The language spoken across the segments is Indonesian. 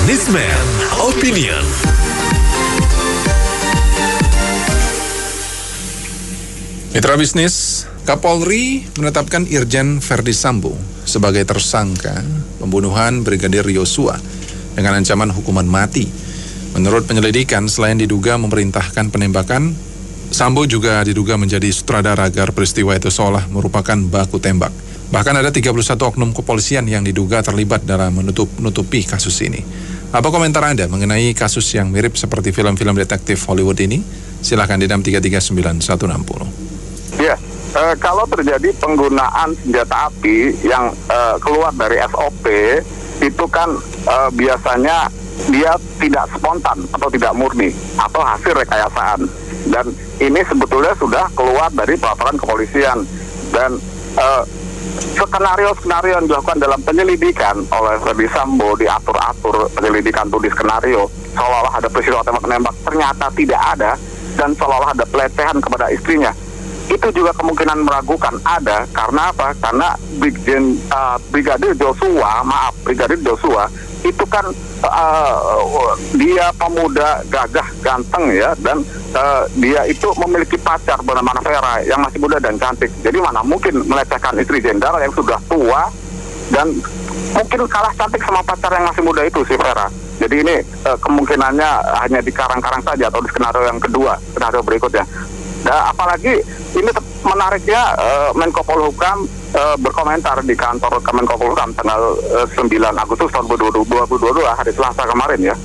Newsman Opinion. Mitra bisnis, Kapolri menetapkan Irjen Verdi Sambo sebagai tersangka pembunuhan Brigadir Yosua dengan ancaman hukuman mati. Menurut penyelidikan, selain diduga memerintahkan penembakan, Sambo juga diduga menjadi sutradara agar peristiwa itu seolah merupakan baku tembak. Bahkan ada 31 oknum kepolisian yang diduga terlibat dalam menutupi kasus ini. Apa komentar Anda mengenai kasus yang mirip seperti film-film detektif Hollywood ini? Silahkan di 6339160. Ya, kalau terjadi penggunaan senjata api yang keluar dari SOP, itu kan biasanya dia tidak spontan atau tidak murni atau hasil rekayasaan. Dan ini sebetulnya sudah keluar dari peraturan kepolisian. Dan skenario-skenario yang dilakukan dalam penyelidikan oleh Verdi Sambo, diatur-atur penyelidikan tulis skenario, seolah-olah ada peristiwa tembak-menembak, ternyata tidak ada, dan seolah-olah ada pelecehan kepada istrinya. Itu juga kemungkinan meragukan ada, karena apa? Karena Brigadir Joshua itu kan dia pemuda gagah ganteng ya, dan dia itu memiliki pacar bernama Vera yang masih muda dan cantik. Jadi mana mungkin melecehkan istri jenderal yang sudah tua dan mungkin kalah cantik sama pacar yang masih muda itu, si Vera. Jadi ini kemungkinannya hanya di karang-karang saja atau di skenario yang kedua, skenario berikutnya. Nah, apalagi ini menariknya Menko Polhukam berkomentar di kantor Kemenko Polhukam tanggal 9 Agustus tahun 2022 hari Selasa kemarin ya.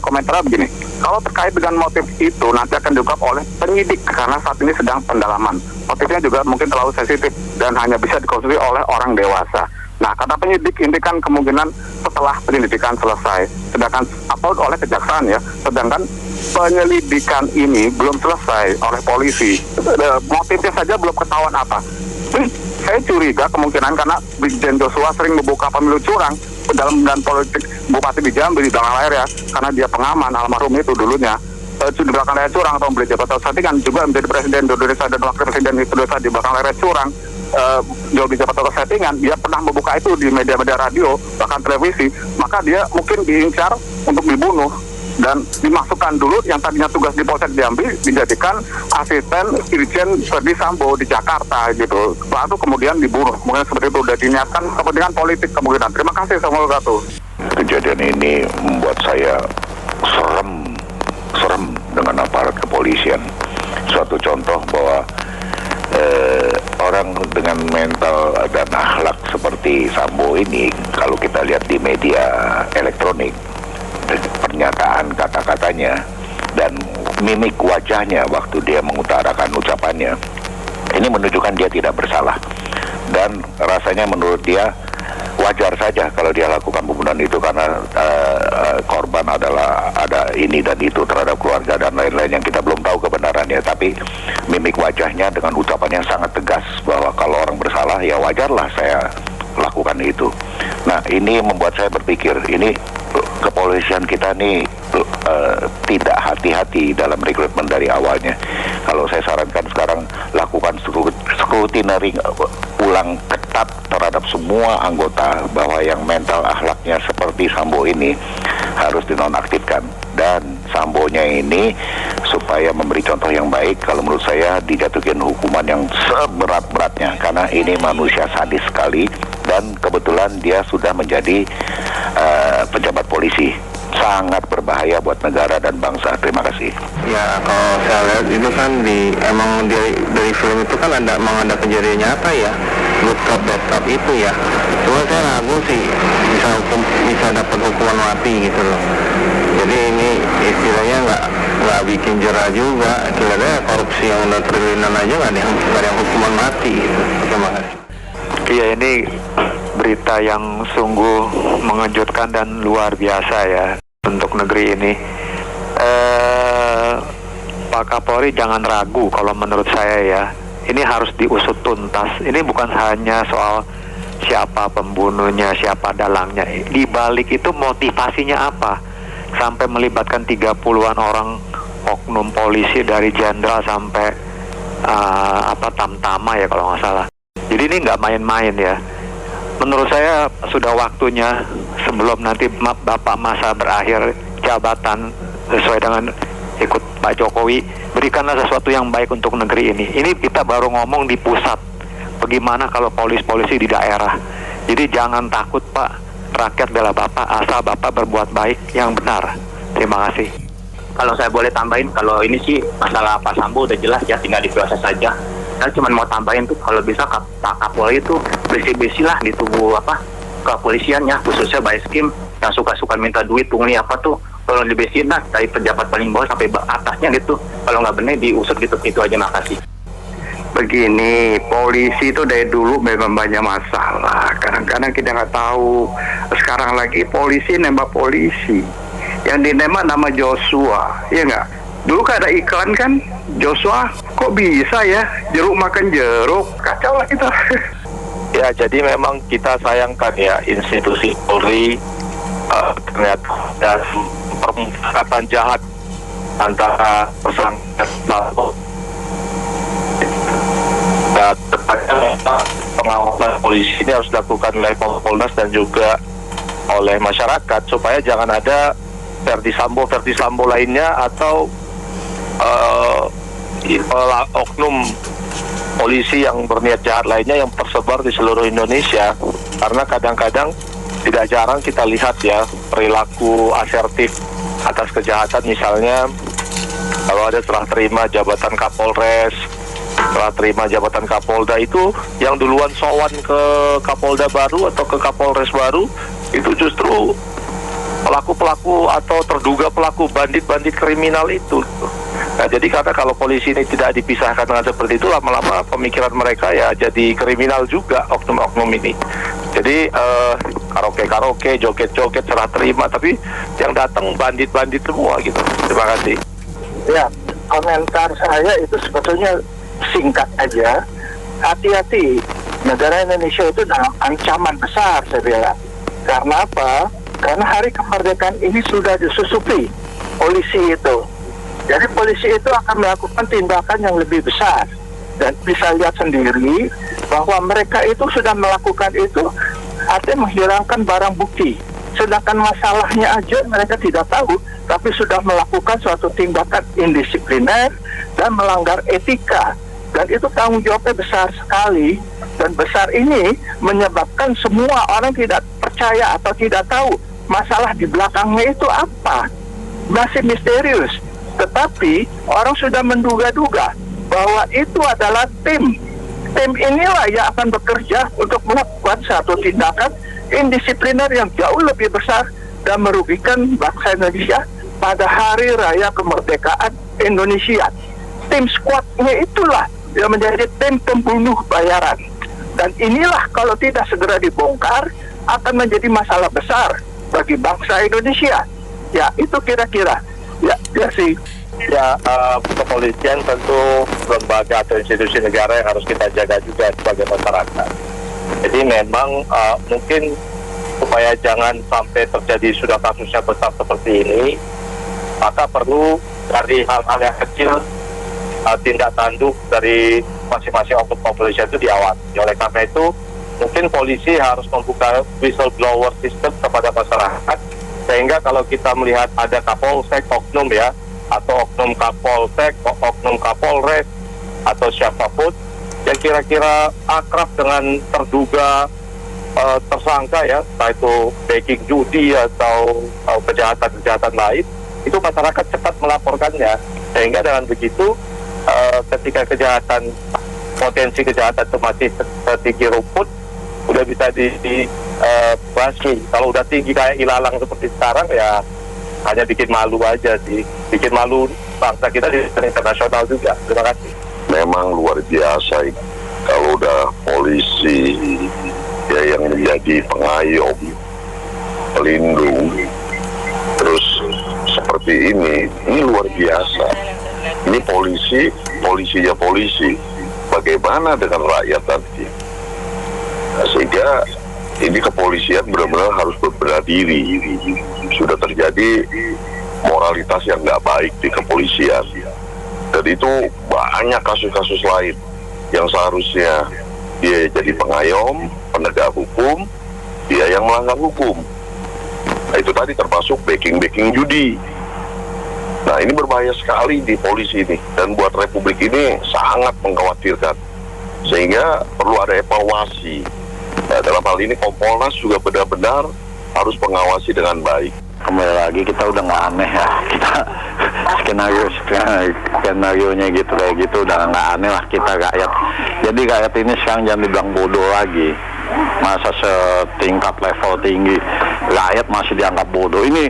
Komentarnya begini, kalau terkait dengan motif itu nanti akan diungkap oleh penyidik karena saat ini sedang pendalaman. Motifnya juga mungkin terlalu sensitif dan hanya bisa dikonsumsi oleh orang dewasa. Nah, kata penyidik ini kan kemungkinan setelah penyelidikan selesai, sedangkan apa oleh kejaksaan ya, sedangkan penyelidikan ini belum selesai oleh polisi. Motifnya saja belum ketahuan apa. Saya curiga kemungkinan karena Brigjen Joshua sering membuka pemilu curang dalam dan politik Bupati di Jambi di belakang layar ya, karena dia pengaman almarhum itu dulunya. Di belakang layar curang atau membeli jabatan settingan juga menjadi presiden Indonesia dan wakil presiden Indonesia di belakang layar curang. Jauh di jabatan settingan, dia pernah membuka itu di media-media radio bahkan televisi, maka dia mungkin diincar untuk dibunuh dan dimasukkan dulu yang tadinya tugas di Polsek Jambi dijadikan asisten Irjen Verdi Sambo di Jakarta gitu, lalu kemudian dibunuh. Mungkin seperti itu udah diniatkan kepentingan politik kemungkinan. Terima kasih. Assalamualaikum. Kejadian ini membuat saya serem dengan aparat kepolisian. Suatu contoh bahwa orang dengan mental dan akhlak seperti Sambo ini, kalau kita lihat di media elektronik, pernyataan kata-katanya dan mimik wajahnya waktu dia mengutarakan ucapannya, ini menunjukkan dia tidak bersalah. Dan rasanya menurut dia wajar saja kalau dia lakukan pembunuhan itu karena korban adalah ada ini dan itu terhadap keluarga dan lain-lain yang kita belum tahu kebenarannya. Tapi mimik wajahnya dengan ucapan yang sangat tegas bahwa kalau orang bersalah ya wajarlah saya lakukan itu. Nah, ini membuat saya berpikir, ini kepolisian kita nih tidak hati-hati dalam rekrutmen dari awalnya. Kalau saya sarankan sekarang lakukan scrutiny ulang ketat terhadap semua anggota, bahwa yang mental akhlaknya seperti Sambo ini harus dinonaktifkan, dan Sambonya ini supaya memberi contoh yang baik, kalau menurut saya dijatuhkan hukuman yang seberat-beratnya karena ini manusia sadis sekali dan kebetulan dia sudah menjadi pejabat polisi. Sangat berbahaya buat negara dan bangsa. Terima kasih. Ya, kalau saya lihat itu kan emang dari film itu kan memang ada kejadian nyata ya, laptop itu ya. Cuma saya ragu sih bisa dapat hukuman mati gitu loh. Jadi ini istilahnya nggak bikin jerah juga. Istilahnya korupsi yang udah triliunan aja nggak ada yang hukuman mati gitu. Terima kasih. Iya, ini berita yang sungguh mengejutkan dan luar biasa ya untuk negeri ini. Pak Kapolri jangan ragu kalau menurut saya ya. Ini harus diusut tuntas. Ini bukan hanya soal siapa pembunuhnya, siapa dalangnya. Di balik itu motivasinya apa? Sampai melibatkan 30-an orang oknum polisi dari jenderal sampai Tamtama ya kalau nggak salah. Jadi ini nggak main-main ya. Menurut saya sudah waktunya sebelum nanti Bapak masa berakhir jabatan sesuai dengan ikut Pak Jokowi, berikanlah sesuatu yang baik untuk negeri ini. Ini kita baru ngomong di pusat. Bagaimana kalau polisi-polisi di daerah? Jadi jangan takut Pak, rakyat bela Bapak asal Bapak berbuat baik yang benar. Terima kasih. Kalau saya boleh tambahin, kalau ini sih masalah Pak Sambo udah jelas ya, tinggal diproses saja. Saya cuma mau tambahin tuh, kalau bisa Pak Kapolri itu bersih-bersih lah di tubuh kepolisiannya, khususnya Baeskim yang suka-suka minta duit, pungli apa tuh, tolong dibersihin lah dari pejabat paling bawah sampai atasnya gitu. Kalau nggak benar diusut gitu, itu aja, makasih. Begini, polisi itu dari dulu memang banyak masalah. Kadang-kadang kita nggak tahu. Sekarang lagi polisi nembak polisi. Yang dinembak nama Joshua, ya nggak? Dulu kan ada iklan kan, Joshua, kok bisa ya jeruk makan jeruk? Kacau lah kita. Ya, jadi memang kita sayangkan ya institusi Polri ternyata ada permufakatan jahat antara tersangka dan tepatnya pengawasan polisi ini harus dilakukan oleh Polres dan juga oleh masyarakat supaya jangan ada Verdi Sambo lainnya atau oknum polisi yang berniat jahat lainnya yang tersebar di seluruh Indonesia. Karena kadang-kadang tidak jarang kita lihat ya perilaku asertif atas kejahatan, misalnya kalau ada serah terima jabatan Kapolres, serah terima jabatan Kapolda, itu yang duluan sowan ke Kapolda baru atau ke Kapolres baru itu justru pelaku-pelaku atau terduga pelaku bandit-bandit kriminal itu. Nah, jadi karena kalau polisi ini tidak dipisahkan dengan seperti itu, lama-lama pemikiran mereka ya jadi kriminal juga oknum-oknum ini. Jadi karaoke, joget-joget, serah terima, tapi yang datang bandit-bandit semua gitu. Terima kasih. Ya, komentar saya itu sebetulnya singkat aja. Hati-hati, negara Indonesia itu dalam ancaman besar, saya bilang. Karena apa? Karena hari kemerdekaan ini sudah disusupi polisi itu. Jadi polisi itu akan melakukan tindakan yang lebih besar. Dan bisa lihat sendiri bahwa mereka itu sudah melakukan itu, artinya menghilangkan barang bukti. Sedangkan masalahnya aja mereka tidak tahu, tapi sudah melakukan suatu tindakan indisipliner dan melanggar etika. Dan itu tanggung jawabnya besar sekali. Dan besar ini menyebabkan semua orang tidak percaya atau tidak tahu masalah di belakangnya itu apa. Masih misterius. Tetapi orang sudah menduga-duga bahwa itu adalah tim. Tim inilah yang akan bekerja untuk melakukan satu tindakan indisipliner yang jauh lebih besar dan merugikan bangsa Indonesia pada hari raya kemerdekaan Indonesia. Tim squadnya itulah yang menjadi tim pembunuh bayaran. Dan inilah kalau tidak segera dibongkar akan menjadi masalah besar bagi bangsa Indonesia. Ya, itu kira-kira. Ya sih. Ya, kepolisian tentu lembaga atau institusi negara yang harus kita jaga juga sebagai masyarakat. Jadi memang mungkin supaya jangan sampai terjadi sudah kasusnya besar seperti ini, maka perlu dari hal-hal yang kecil tindak tanduk dari masing-masing oknum kepolisian itu diawasi. Oleh karena itu, mungkin polisi harus membuka whistleblower system kepada masyarakat, sehingga kalau kita melihat ada Kapolsek oknum ya, atau oknum Kapolsek, oknum Kapolres, atau siapapun yang kira-kira akrab dengan terduga tersangka ya, entah itu begging judi atau kejahatan-kejahatan lain, itu masyarakat cepat melaporkannya, sehingga dengan begitu ketika potensi kejahatan itu masih tinggi rumput, udah bisa dibasmi. Kalau udah tinggi kayak ilalang seperti sekarang ya hanya bikin malu aja sih, bikin malu bangsa kita di internasional juga. Terima kasih. Memang luar biasa kalau udah polisi ya yang menjadi pengayom, pelindung, terus seperti ini luar biasa. Ini polisinya polisi, bagaimana dengan rakyat nanti? Nah, sehingga ini kepolisian benar-benar harus berbenah diri. Sudah terjadi moralitas yang nggak baik di kepolisian. Dan itu banyak kasus-kasus lain yang seharusnya dia jadi pengayom, penegak hukum, dia yang melanggar hukum. itu tadi termasuk backing judi. Nah, ini berbahaya sekali di polisi ini, dan buat Republik ini sangat mengkhawatirkan. Sehingga perlu ada evaluasi. Nah, dalam hal ini Kompolnas juga benar-benar harus mengawasi dengan baik. Kembali lagi kita udah nggak aneh ya, kita skenario-nya gitu kayak gitu udah nggak aneh lah kita rakyat. Jadi rakyat ini sekarang jangan dibilang bodoh lagi. Masa setingkat level tinggi rakyat masih dianggap bodoh. Ini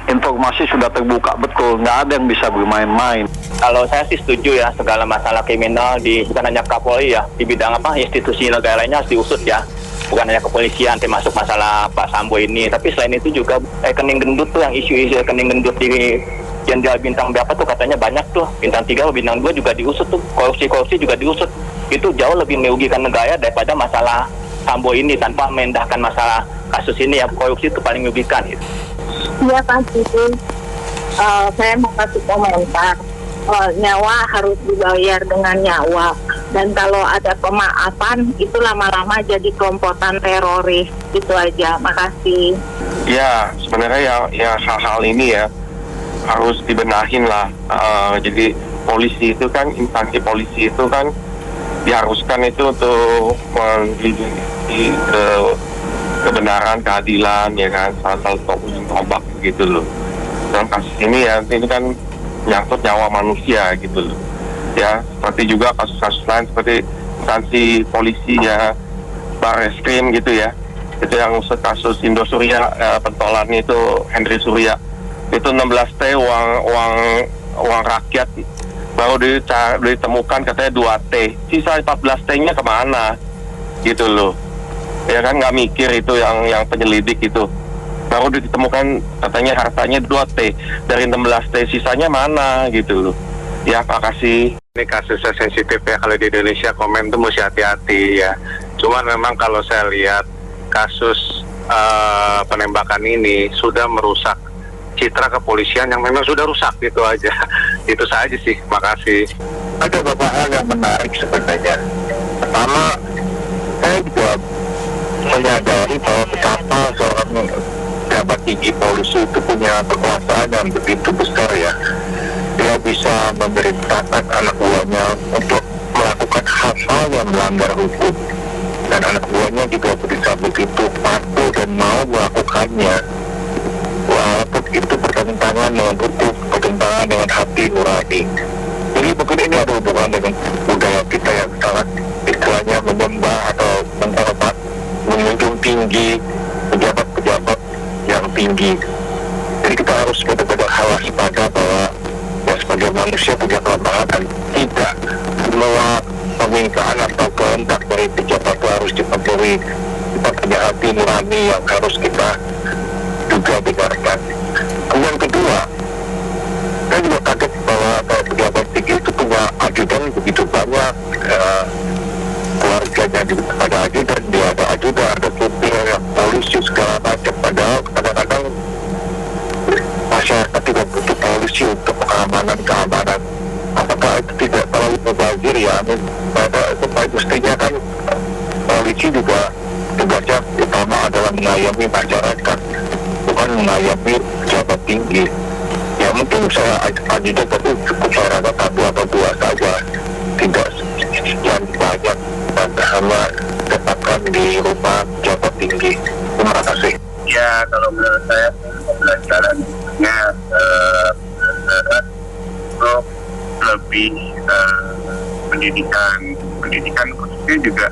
informasi sudah terbuka betul, nggak ada yang bisa bermain-main. Kalau saya sih setuju ya, segala masalah kriminal bukan hanya Kapolri ya, di bidang institusi negara lainnya harus diusut ya. Bukan hanya kepolisian, termasuk masalah Pak Sambo ini. Tapi selain itu juga rekening gendut tuh, yang isu-isu rekening gendut di Jenderal Bintang berapa tuh katanya banyak tuh. Bintang 3, Bintang 2 juga diusut tuh. Korupsi juga diusut. Itu jauh lebih merugikan negara daripada masalah Sambo ini, tanpa memindahkan masalah kasus ini ya. Korupsi itu paling merugikan gitu. Iya Pak Cici, saya mau kasih komentar. Nyawa harus dibayar dengan nyawa, dan kalau ada pemaafan itu lama-lama jadi kompotan teroris. Itu aja, makasih. Ya sebenarnya ya hal-hal ini ya harus dibenahin lah. Jadi polisi itu kan, instansi polisi itu kan diharuskan itu untuk melindungi kebenaran, keadilan ya kan, salah satu tombak begitu loh. Dalam kasus ini ya, ini kan menyangkut nyawa manusia gitu loh. Ya, seperti juga kasus-kasus lain seperti instansi polisi ya, Barreskrim gitu ya. Itu yang kasus Indosuria, pentolannya itu Henry Surya. Itu 16T uang rakyat baru ditemukan katanya 2T. Sisa 14T-nya kemana? Gitu loh. Ya kan nggak mikir itu yang penyelidik itu. Baru ditemukan katanya hartanya 2T dari 16T, sisanya mana gitu loh. Ya, makasih. Ini kasusnya sensitif ya, kalau di Indonesia komen tuh mesti hati-hati ya. Cuman memang kalau saya lihat kasus penembakan ini sudah merusak citra kepolisian yang memang sudah rusak, gitu aja. Itu saja sih, makasih. Ada beberapa hal yang menarik sebenarnya. Pertama, saya juga menyadari bahwa betapa seorang pejabat tinggi polisi itu punya kekuasaan yang begitu besar ya. Dia bisa memerintahkan anak buahnya untuk melakukan hal-hal yang melanggar hukum, dan anak buahnya juga bisa begitu patuh dan mau melakukannya, walaupun itu bertentangan dengan hukum, bertentangan dengan hati nurani. Jadi mungkin ini ada hubungan dengan budaya kita yang sangat istilahnya menyembah atau menghormat, menjunjung tinggi pejabat-pejabat yang tinggi. Jadi kita harus benar-benar waspada bahwa ya, sebagai manusia punya kelemahan dan tidak semua permintaan atau kehendak dari pejabat itu harus dipenuhi. Kita punya hati nurani yang harus kita juga dengarkan. Kemudian kedua, saya juga kaget bahwa pejabat tinggi itu punya ajudan begitu banyak, keluarganya ada ajudan, dia ada ajudan, ada supir, yang polisi segala macam. Padahal kadang-kadang masyarakat tidak butuh polisi untuk keamanan. Apakah itu tidak terlalu mubazir ya? Itu mestinya kan polisi juga tugasnya utama adalah mengayomi masyarakat, bukan mengayomi pejabat tinggi. Ya mungkin saya ajudan tapi cukup saya rasa satu atau dua saja, tidak sekian banyak dan hanya tetapkan di rumah pejabat tinggi. Terima kasih. Ya, kalau menurut saya pembelajarannya untuk lebih pendidikan khususnya juga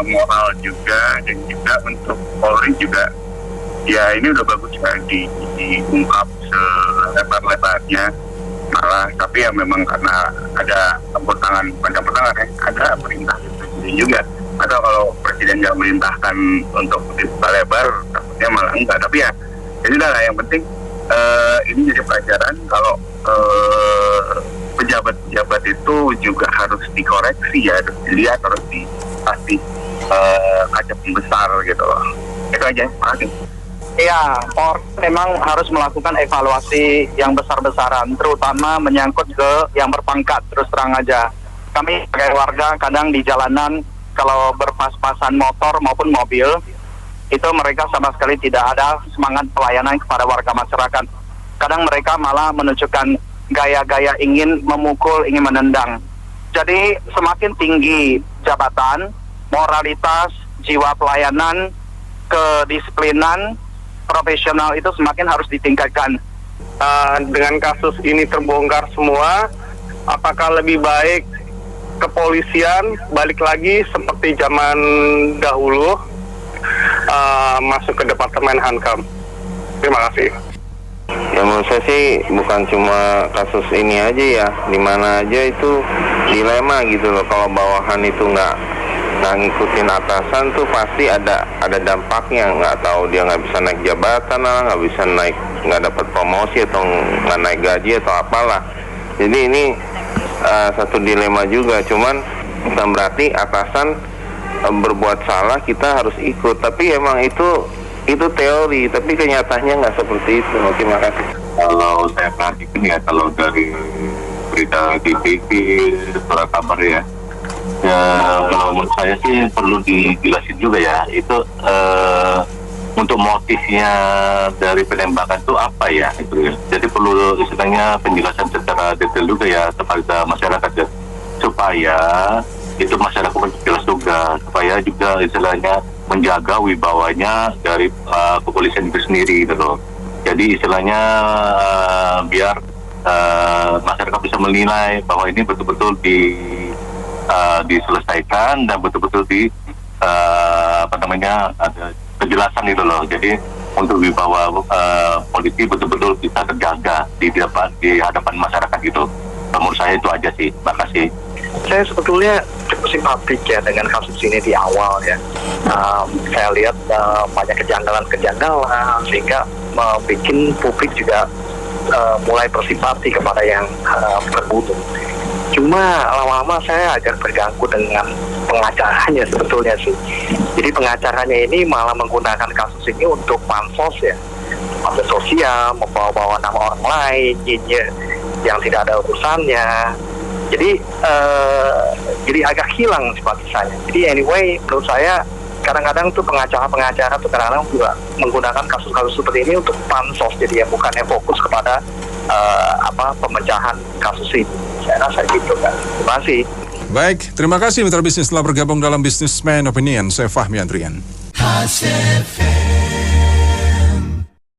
moral juga, dan juga untuk Polri juga ya ini udah bagus ya diungkap selebar-lebarnya, malah tapi ya memang karena ada campur tangan ya, ada perintah juga. Atau kalau presiden yang merintahkan untuk dibuka lebar, takutnya malah enggak. Tapi ya, ini lah yang penting ini jadi pelajaran kalau pejabat-pejabat itu juga harus dikoreksi ya, harus dilihat, harus dikasih kaca besar gitu loh. Itu aja, makasih. Iya, Polri memang harus melakukan evaluasi yang besar-besaran, terutama menyangkut ke yang berpangkat. Terus terang aja, kami sebagai warga kadang di jalanan kalau berpas-pasan motor maupun mobil, itu mereka sama sekali tidak ada semangat pelayanan kepada warga masyarakat. Kadang mereka malah menunjukkan gaya-gaya ingin memukul, ingin menendang. Jadi semakin tinggi jabatan, moralitas, jiwa pelayanan, kedisiplinan, profesional itu semakin harus ditingkatkan. Dengan kasus ini terbongkar semua, apakah lebih baik kepolisian balik lagi seperti zaman dahulu, masuk ke Departemen Hankam? Terima kasih. Ya menurut saya sih bukan cuma kasus ini aja ya, di mana aja itu dilema gitu loh. Kalau bawahan itu nggak ngikutin atasan tuh pasti ada dampaknya. Nggak tahu dia nggak bisa naik jabatan lah, nggak bisa naik, nggak dapat promosi atau nggak naik gaji atau apalah. Jadi ini satu dilema juga. Cuman bukan berarti atasan berbuat salah kita harus ikut. Tapi emang itu teori, tapi kenyataannya nggak seperti itu. Terima kasih. Kalau saya perhatikan ya, kalau dari berita di TV, surat kabar ya, kalau menurut saya sih perlu dijelasin juga ya, itu untuk motifnya dari penembakan itu apa ya, itu ya. Jadi perlu istilahnya penjelasan secara detail juga ya kepada masyarakat ya, supaya itu masyarakat jelas juga, supaya juga istilahnya menjaga wibawanya dari kepolisian itu sendiri gitu. Jadi istilahnya biar masyarakat bisa menilai bahwa ini betul-betul diselesaikan dan betul-betul ada kejelasan gitu loh. Jadi untuk wibawa polisi betul-betul bisa terjaga di hadapan masyarakat gitu. Menurut saya itu aja sih. Makasih. Saya sebetulnya cukup simpatik ya dengan kasus ini di awal ya. Saya lihat banyak kejanggalan sehingga membuat publik juga mulai bersimpati kepada yang terbunuh. Cuma lama-lama saya agak terganggu dengan pengacaranya sebetulnya sih. Jadi pengacaranya ini malah menggunakan kasus ini untuk pansos ya, pansos sosial, membawa-bawa nama orang lain, yang tidak ada urusannya. Jadi agak hilang simpati saya. Jadi anyway, menurut saya kadang-kadang tuh pengacara-pengacara tuh kadang-kadang juga menggunakan kasus-kasus seperti ini untuk pansos. Jadi ya bukannya fokus kepada pemecahan kasus ini. Saya rasa gitu kan. Terima kasih. Baik, terima kasih mitra bisnis telah bergabung dalam Businessman Opinion. Saya Fahmi Andrian.